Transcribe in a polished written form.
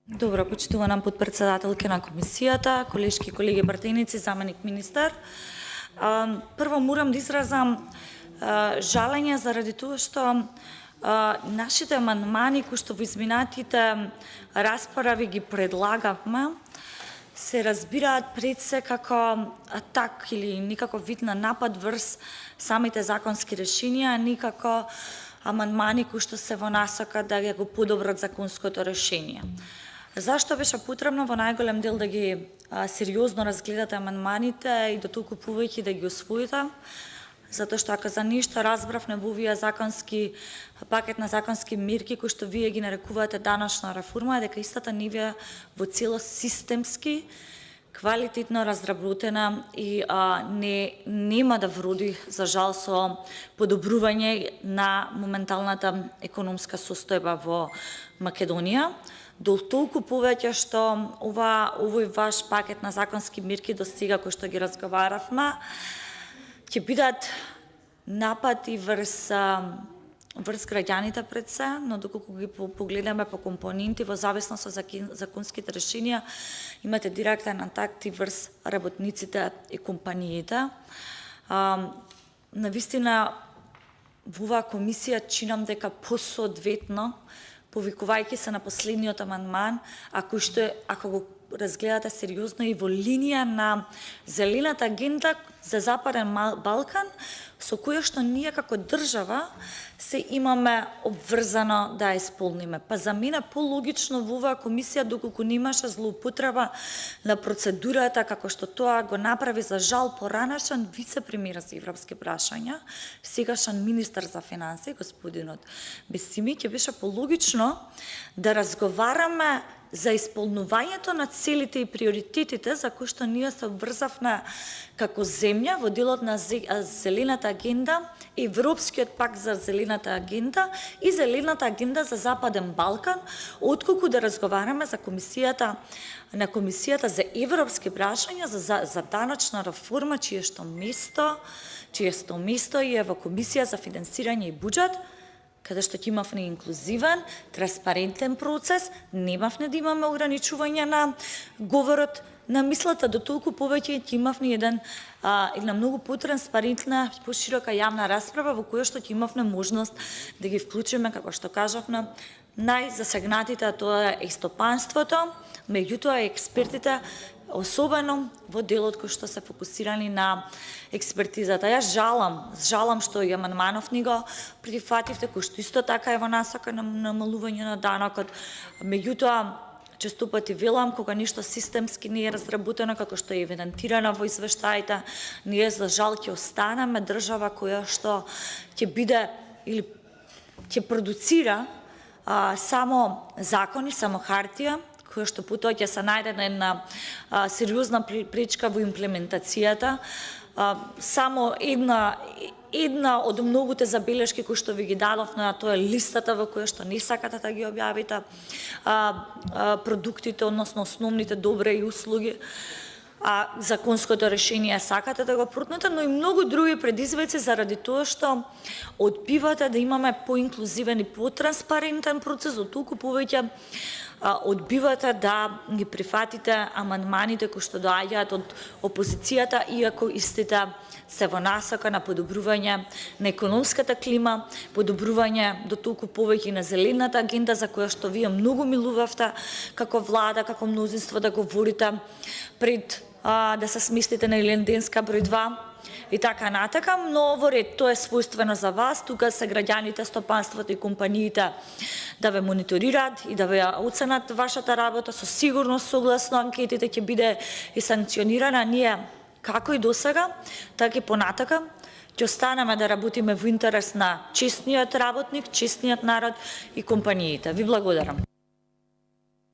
Добро, почитувана подпредседателка на комисијата, колешки колеги партијници, заменик министар. Прво морам да изразам жалење заради тоа што нашите амандмани кои што во изминатите расправи ги предлагавме се разбираат пред се како атак или никаков вид на напад врз самите законски решенија, никако амандмани кои што се во насока да го подобрат законското решение. Зашто беше потребно во најголем дел да ги сериозно разгледате амандманите и дотолку повеќе да ги освоите? Затоа што ако за ништо разбравме во овие законски пакет на законски мерки кои што вие ги нарекувате даночна реформа, дека истата не вие во целост системски, квалитетно разработена и нема да вроди за жал со подобрување на моменталната економска состојба во Македонија. Толку повеќе што овој ваш пакет на законски мерки до сега кои што ги разговаравме ќе бидат напад и врз граѓаните пред се, но доколку ги погледаме по компоненти во зависност од законските решенија, имате директен атак и врз работниците и компаниите. Навистина во оваа комисија чинам дека посоодветно, повикувајќи се на последниот амандман, ако го разгледате сериозно и во линија на зелената агенда за Западен Балкан, со која што ние како држава се имаме обврзано да ја исполниме. Па за мене пологично во оваа комисија, доколку немаше злоупотреба на процедурата, како што тоа го направи за жал поранешен вице-премиер за европски прашања, сегашен министар за финансии, господинот Бесими, ќе беше пологично да разговараме за исполнувањето на целите и приоритетите за кои што ние се обврзавме како земја во делот на зелената агенда, Европскиот пакт за зелената агенда и зелената агенда за Западен Балкан, отколку да разговараме за комисијата за европски прашања за даночна реформа, чието место е во комисија за финансирање и буџет, каде што ќе имавме инклузивен, транспарентен процес, немавме да имаме ограничување на говорот на мислата, дотолку повеќе ќе имавме една многу потранспарентна, поширока јавна расправа во која што ќе имавме можност да ги вклучиме, како што кажавме, најзасегнатите, тоа е стопанството, меѓутоа и експертите, особено во делот кој што се фокусирани на експертизата. Јас жалам што и амандманов ни го прифативте, кој што исто така е во насока на намалување на данокот. Меѓутоа, често пати велам, кога ништо системски не е разработено, како што е евидентирано во извештаите, ние за жал ќе останеме држава која што ќе биде или ќе продуцира само закони, само хартија, која што потоа ќе се најде на една сериозна пречка во имплементацијата. Само една од многуте забелешки кои што ви ги дадовме, тоа е листата во која што не сакате да ги објавите продуктите, односно основните добри и услуги, законското решение сакате да го протнете, но и многу други предизвици заради тоа што одбивате да имаме поинклузивен и потранспарентен процес, толку повеќе одбивате да ги прифатите амандманите кои што доаѓаат од опозицијата, иако истите се во насока на подобрување на економската клима, подобрување дотолку повеќе на зелената агенда за која што вие многу милувавте како влада, како мнозинство да говорите пред да се сместите на Иленденска број 2 и така натака, но во ред, тоа е својствено за вас, тука се граѓаните, стопанството и компаниите да ве мониторираат и да ве оценат вашата работа, со сигурност согласно анкетите ќе биде и санкционирана. Ние, како и досега, така и понатака, ќе останеме да работиме во интерес на честниот работник, честниот народ и компаниите. Ви благодарам.